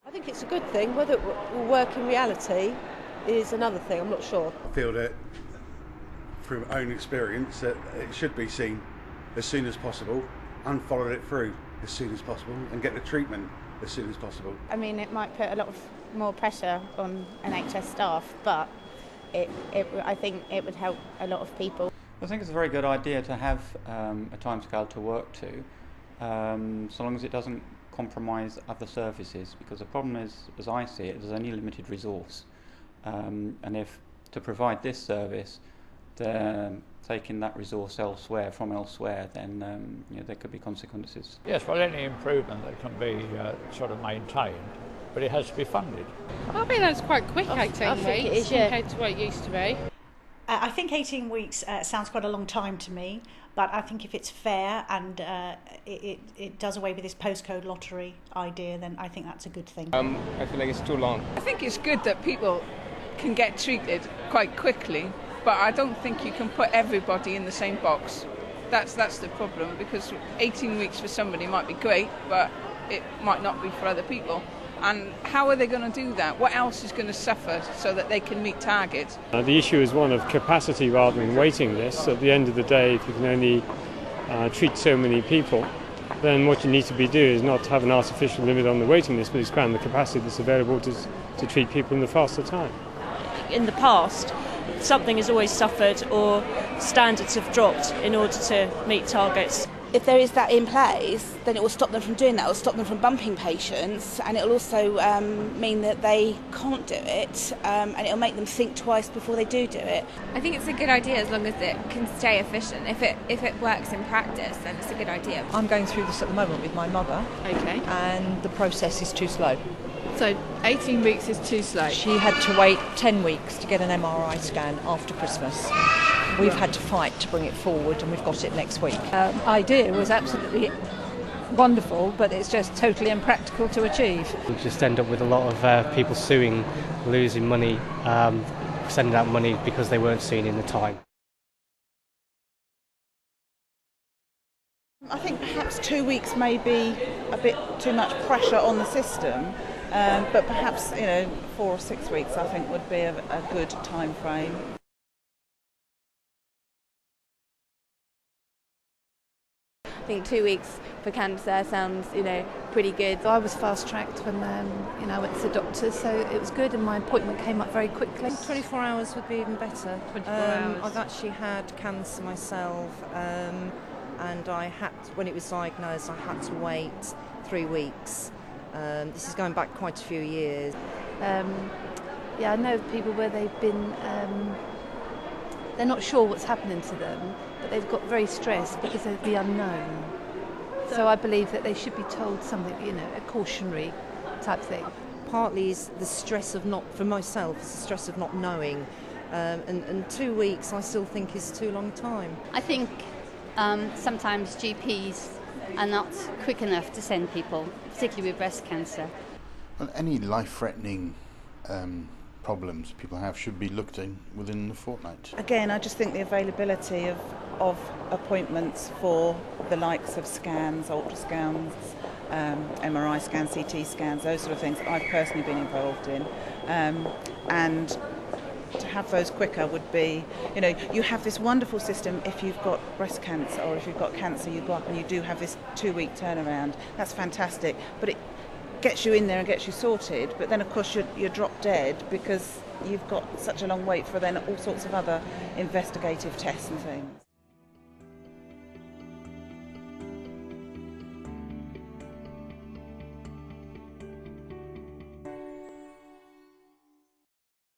I think it's a good thing. Whether it will work in reality is another thing, I'm not sure. I feel that, through my own experience, that it should be seen as soon as possible and followed it through as soon as possible and get the treatment as soon as possible. I mean, it might put a lot of more pressure on NHS staff, but I think it would help a lot of people. I think it's a very good idea to have a timescale to work to, so long as it doesn't compromise other services, because the problem is, as I see it, there's only limited resource, and if to provide this service they're taking that resource elsewhere, then there could be consequences. Yes, well, any improvement that can be sort of maintained, but it has to be funded. I think that's quite quick, 18 weeks, it is, yeah, compared to what it used to be. I think 18 weeks sounds quite a long time to me, but I think if it's fair and it does away with this postcode lottery idea, then I think that's a good thing. I feel like it's too long. I think it's good that people can get treated quite quickly, but I don't think you can put everybody in the same box. That's the problem, because 18 weeks for somebody might be great, but it might not be for other people. And how are they going to do that? What else is going to suffer so that they can meet targets? The issue is one of capacity rather than waiting lists. At the end of the day, if you can only treat so many people, then what you need to be doing is not to have an artificial limit on the waiting list, but expand the capacity that's available to treat people in the faster time. In the past, something has always suffered or standards have dropped in order to meet targets. If there is that in place, then it will stop them from doing that. It will stop them from bumping patients, and it will also mean that they can't do it, and it will make them think twice before they do it. I think it's a good idea as long as it can stay efficient. If it works in practice, then it's a good idea. I'm going through this at the moment with my mother. Okay. And the process is too slow. So 18 weeks is too slow? She had to wait 10 weeks to get an MRI scan after Christmas. We've had to fight to bring it forward, and we've got it next week. Idea was absolutely wonderful, but it's just totally impractical to achieve. We just end up with a lot of people suing, losing money, sending out money because they weren't seen in the time. I think perhaps 2 weeks may be a bit too much pressure on the system, but perhaps 4 or 6 weeks I think would be a good time frame. I think 2 weeks for cancer sounds, pretty good. I was fast-tracked when, I went to the doctor, so it was good, and my appointment came up very quickly. 24 hours would be even better. 24 hours. I've actually had cancer myself, and when it was diagnosed, I had to wait 3 weeks. This is going back quite a few years. I know people where they've been, they're not sure what's happening to them, but they've got very stressed because of the unknown. So I believe that they should be told something, a cautionary type thing. Partly is the stress of for myself, it's the stress of not knowing. And 2 weeks I still think is too long time. I think sometimes GPs are not quick enough to send people, particularly with breast cancer. Well, any life-threatening problems people have should be looked in within the fortnight. Again, I just think the availability of appointments for the likes of scans, ultrasounds, MRI scans, CT scans, those sort of things I've personally been involved in, and to have those quicker would be, you have this wonderful system if you've got breast cancer, or if you've got cancer, you go up and you do have this 2-week turnaround. That's fantastic, but it gets you in there and gets you sorted, but then of course you're drop dead because you've got such a long wait for then all sorts of other investigative tests and things.